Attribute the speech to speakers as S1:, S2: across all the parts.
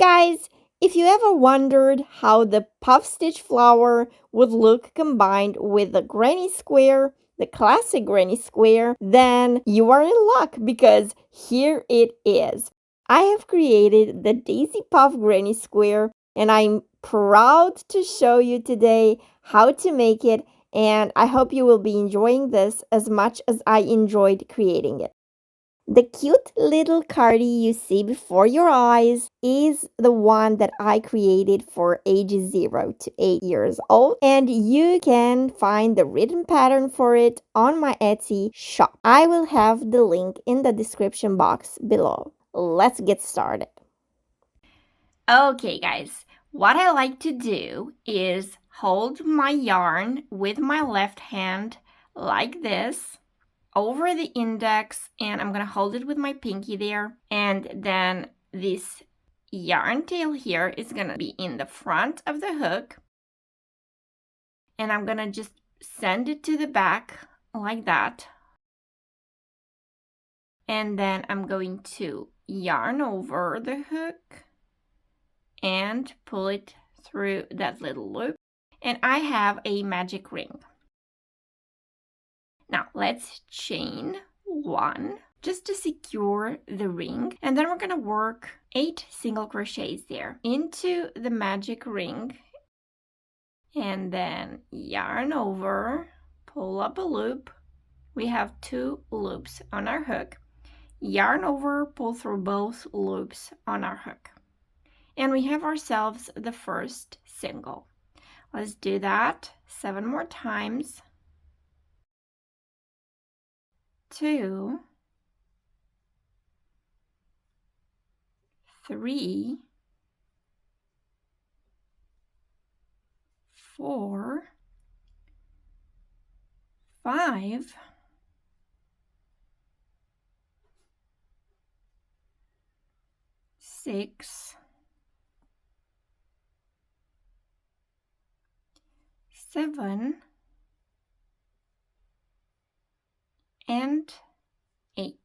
S1: guys, if you ever wondered how the puff stitch flower would look combined with the granny square, the classic granny square, then you are in luck because here it is. I have created the Daisy Puff granny square and I'm proud to show you today how to make it, and I hope you will be enjoying this as much as I enjoyed creating it. The cute little cardie you see before your eyes is the one that I created for ages 0 to 8 years old, and you can find the written pattern for it on my Etsy shop. I will have the link in the description box below. Let's get started. Okay guys, what I like to do is hold my yarn with my left hand like this over the index, and I'm gonna hold it with my pinky there, and then this yarn tail here is gonna be in the front of the hook, and I'm gonna just send it to the back like that, and then I'm going to yarn over the hook and pull it through that little loop, and I have a magic ring. Now let's chain 1 just to secure the ring, and then we're going to work 8 single crochets there into the magic ring, and then yarn over, pull up a loop. We have 2 loops on our hook, yarn over, pull through both loops on our hook, and we have ourselves the first single. Let's do that 7 more times. 2, 3, 4, 5, 6, 7, and 8.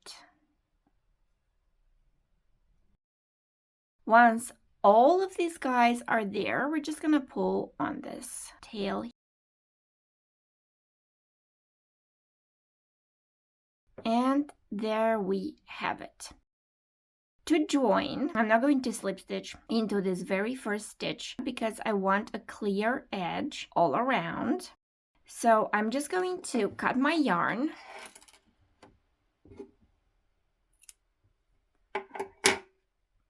S1: Once all of these guys are there, we're just gonna pull on this tail, and there we have it. To join, I'm not going to slip stitch into this very first stitch because I want a clear edge all around. So I'm just going to cut my yarn,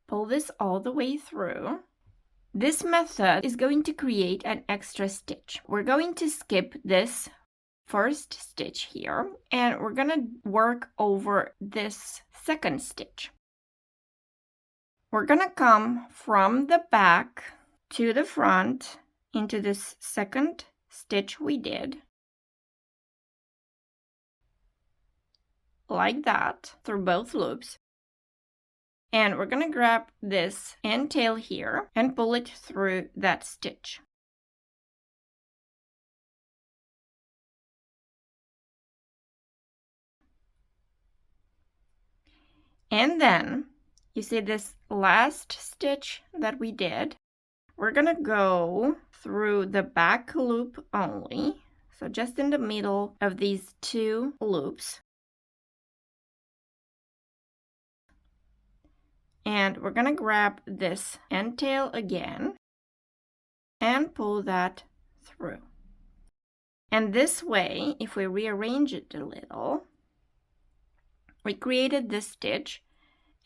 S1: pull this all the way through. This method is going to create an extra stitch. We're going to skip this first stitch here, and we're going to work over this second stitch. We're going to come from the back to the front into this second stitch we did, like that, through both loops. And we're going to grab this end tail here and pull it through that stitch. And then, you see this last stitch that we did? We're going to go through the back loop only, so just in the middle of these 2 loops. And we're going to grab this end tail again and pull that through. And this way, if we rearrange it a little, we created this stitch,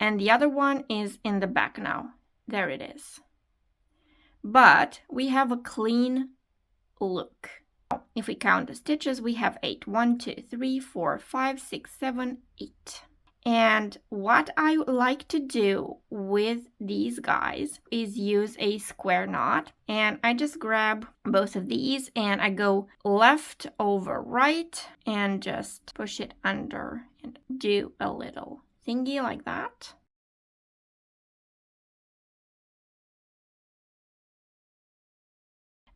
S1: and the other one is in the back now. There it is. But we have a clean look. If we count the stitches, we have 8. 1, 2, 3, 4, 5, 6, 7, 8. And what I like to do with these guys is use a square knot, and I just grab both of these and I go left over right and just push it under and do a little thingy like that.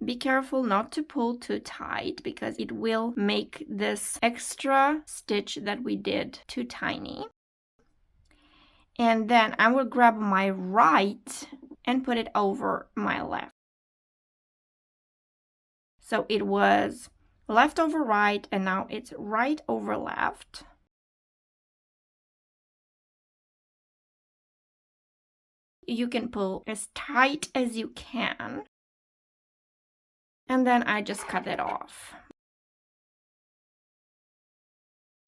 S1: Be careful not to pull too tight because it will make this extra stitch that we did too tiny. And then I will grab my right and put it over my left. So it was left over right, and now it's right over left. You can pull as tight as you can. And then I just cut it off.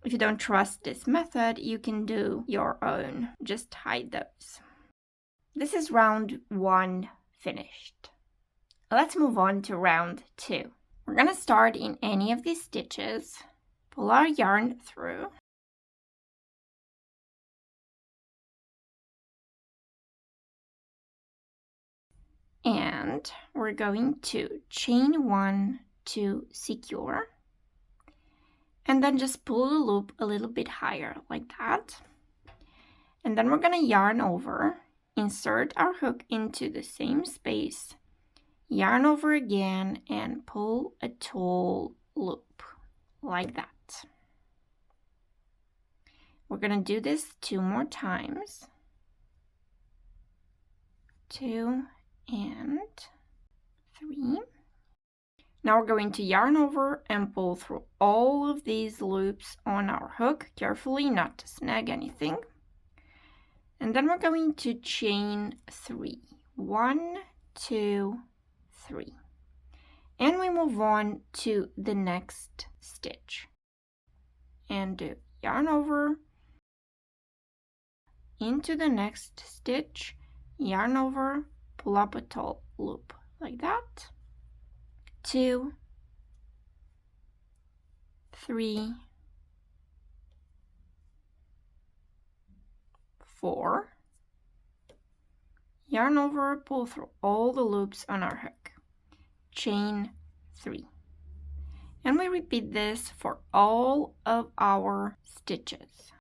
S1: If you don't trust this method, you can do your own. Just hide those. This is round 1 finished. Let's move on to round 2. We're going to start in any of these stitches, pull our yarn through, and we're going to chain 1 to secure, and then just pull the loop a little bit higher like that. And then we're going to yarn over, insert our hook into the same space, yarn over again, and pull a tall loop like that. We're going to do this 2 more times. 2 and 3. Now we're going to yarn over and pull through all of these loops on our hook, carefully not to snag anything. And then we're going to chain 3. 1, 2, 3. And we move on to the next stitch. And do yarn over into the next stitch, yarn over, pull up a tall loop like that. 2, 3, 4, yarn over, pull through all the loops on our hook, chain 3. And we repeat this for all of our stitches.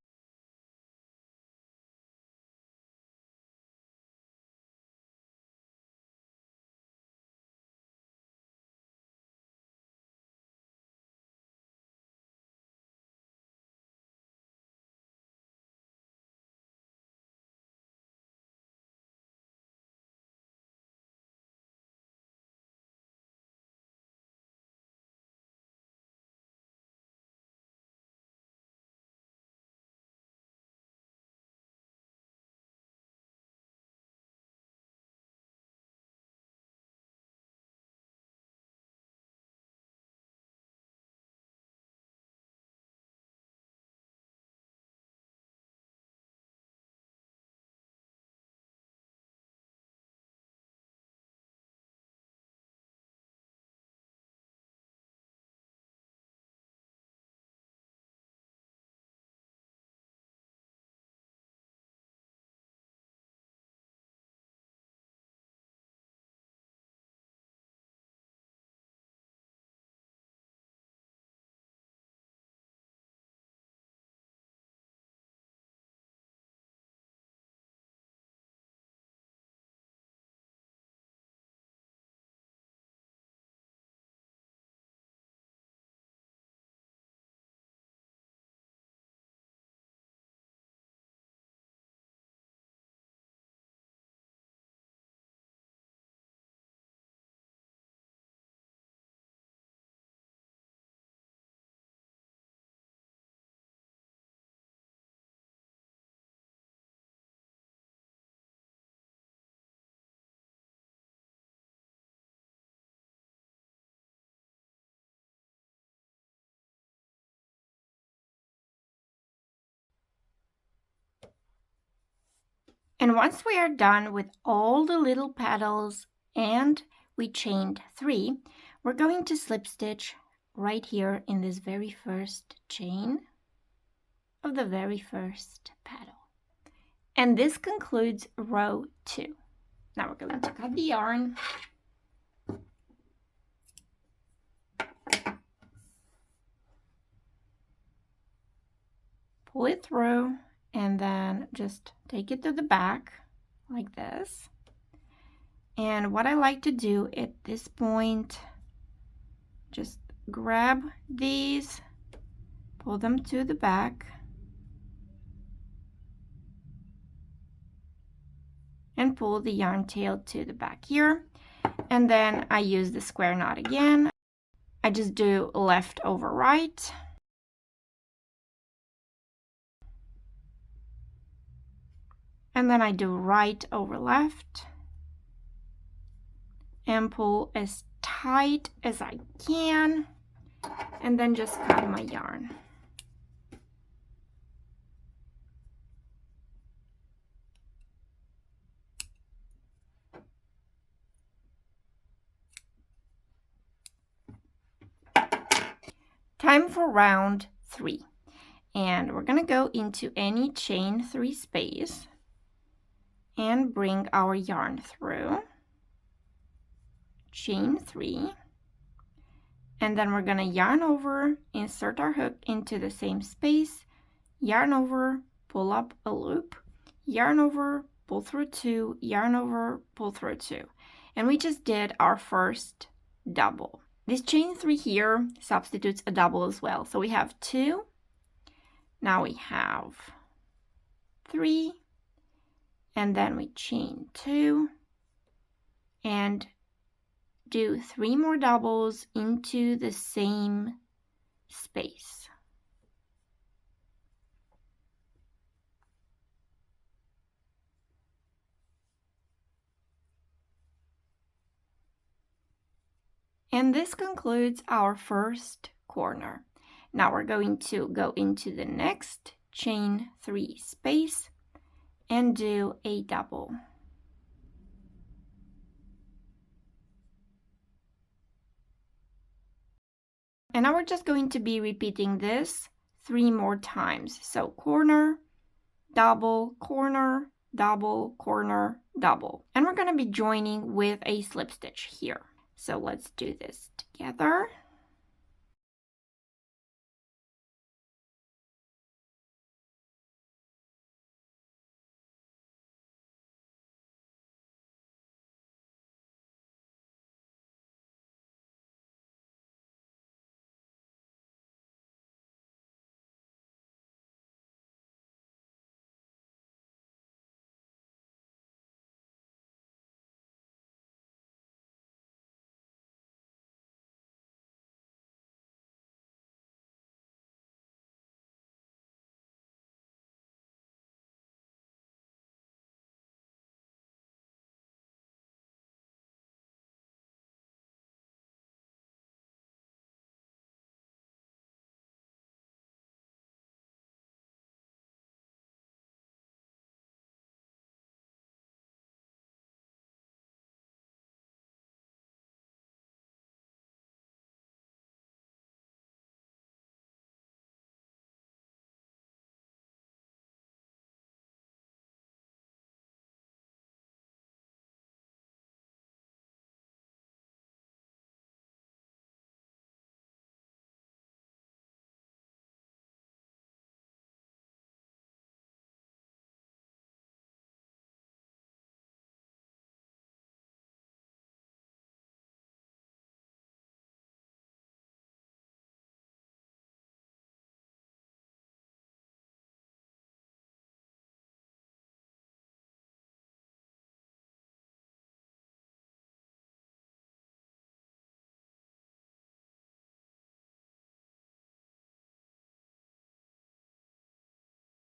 S1: And once we are done with all the little petals and we chained 3, we're going to slip stitch right here in this very first chain of the very first petal. And this concludes row 2. Now we're going to cut the yarn. Pull it through and then just take it to the back like this. And what I like to do at this point, just grab these, pull them to the back, and pull the yarn tail to the back here. And then I use the square knot again. I just do left over right. And then I do right over left. And pull as tight as I can. And then just cut my yarn. Time for round 3. And we're going to go into any chain 3 space and bring our yarn through. Chain 3. And then we're going to yarn over, insert our hook into the same space, yarn over, pull up a loop, yarn over, pull through 2, yarn over, pull through 2. And we just did our first double. This chain 3 here substitutes a double as well. So we have 2, now we have 3, and then we chain 2 and do 3 more doubles into the same space. And this concludes our first corner. Now we're going to go into the next chain 3 space and do a double. And now we're just going to be repeating this 3 more times. So corner, double, corner, double, corner, double. And we're going to be joining with a slip stitch here. So let's do this together.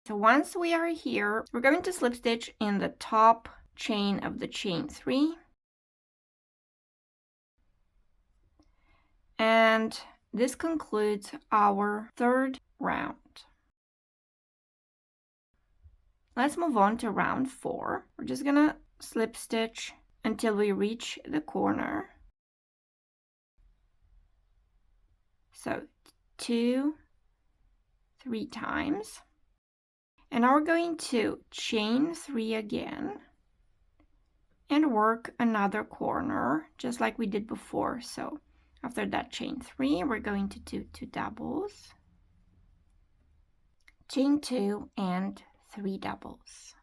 S1: So once we are here, we're going to slip stitch in the top chain of the chain 3. And this concludes our third round. Let's move on to round 4. We're just gonna slip stitch until we reach the corner. So 2, 3 times. And now we're going to chain 3 again and work another corner just like we did before. So after that chain 3, we're going to do 2 doubles, chain 2 and 3 doubles.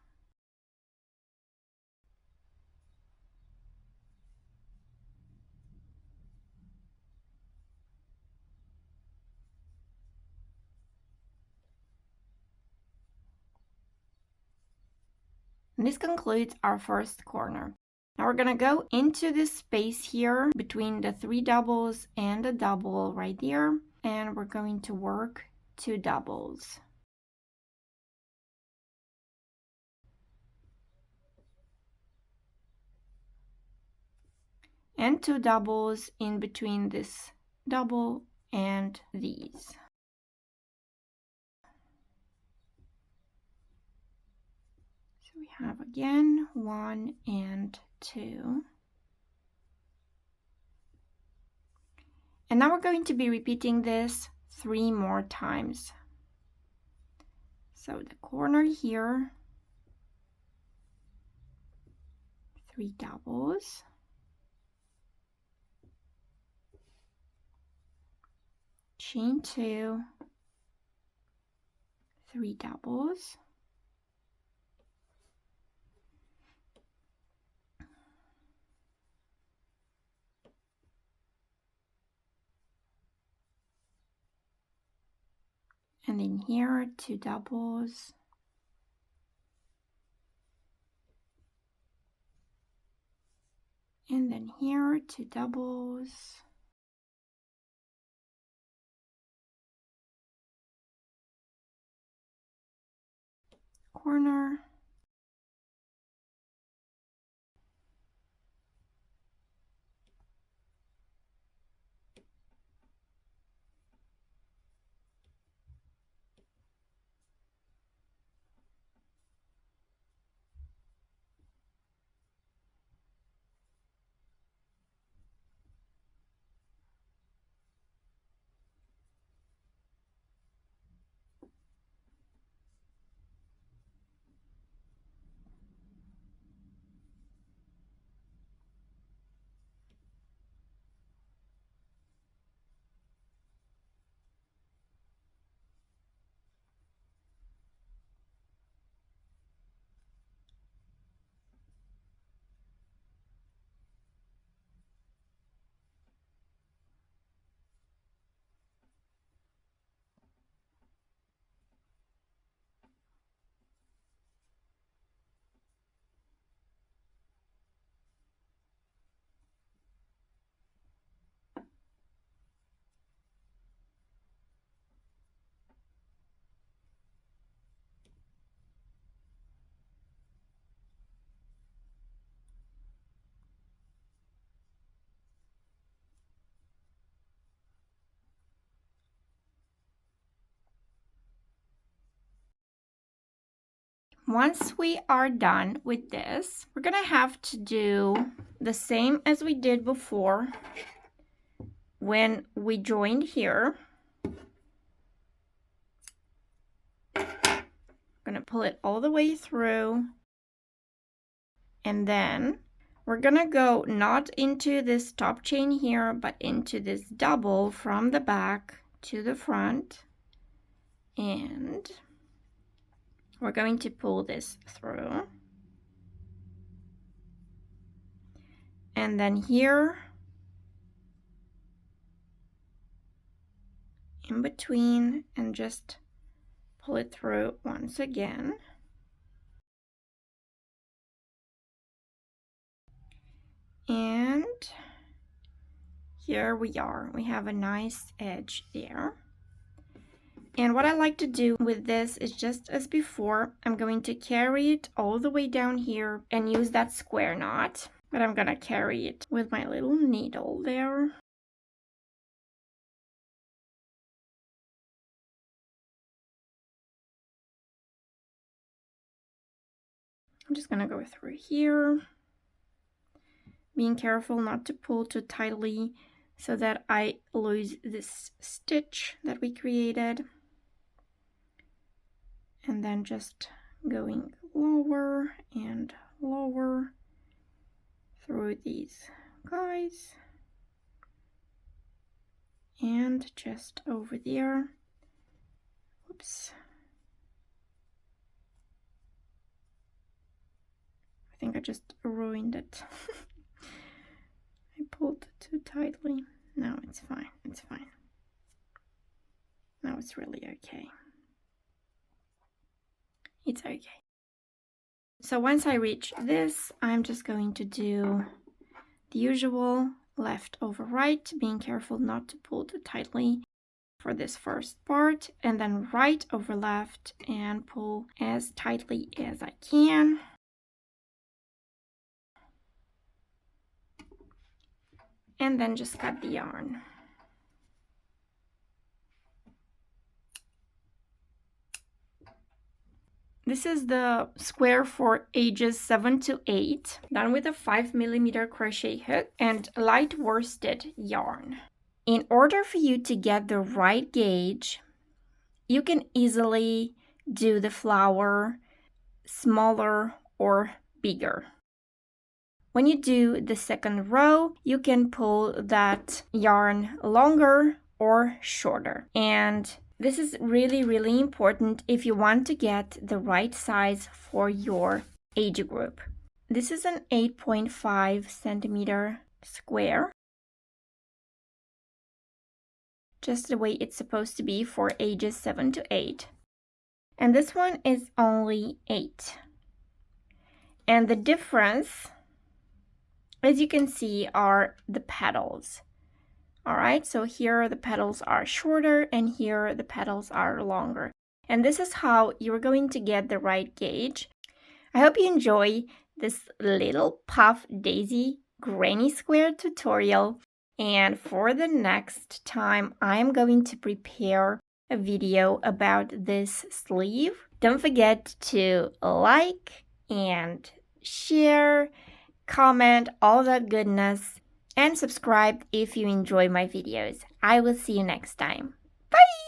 S1: And this concludes our first corner. Now we're gonna go into this space here between the 3 doubles and a double right there, and we're going to work 2 doubles. And 2 doubles in between this double and these. So we have again 1 and 2. And now we're going to be repeating this 3 more times. So the corner here, 3 doubles, chain 2, 3 doubles, and then here 2 doubles, and then here 2 doubles, corner, Once we are done with this, we're gonna have to do the same as we did before when we joined here. I'm gonna pull it all the way through, and then we're gonna go not into this top chain here, but into this double from the back to the front, and we're going to pull this through. And then here in between, and just pull it through once again. And here we are. We have a nice edge there. And what I like to do with this is just as before, I'm going to carry it all the way down here and use that square knot. But I'm gonna carry it with my little needle there. I'm just gonna go through here, being careful not to pull too tightly so that I lose this stitch that we created. And then just going lower and lower through these guys. And just over there. Oops. I think I just ruined it. I pulled too tightly. No, it's fine. It's fine. Now it's really okay. It's okay. So once I reach this, I'm just going to do the usual left over right, being careful not to pull too tightly for this first part, and then right over left and pull as tightly as I can. And then just cut the yarn. This is the square for ages 7 to 8, done with a 5mm crochet hook and light worsted yarn. In order for you to get the right gauge, you can easily do the flower smaller or bigger. When you do the second row, you can pull that yarn longer or shorter. And this is really, really important if you want to get the right size for your age group. This is an 8.5 centimeter square, just the way it's supposed to be for ages 7 to 8. And this one is only 8. And the difference, as you can see, are the petals. All right, so here the petals are shorter and here the petals are longer. And this is how you're going to get the right gauge. I hope you enjoy this little puff daisy granny square tutorial. And for the next time, I'm going to prepare a video about this sleeve. Don't forget to like and share, comment, all that goodness, and subscribe if you enjoy my videos. I will see you next time. Bye!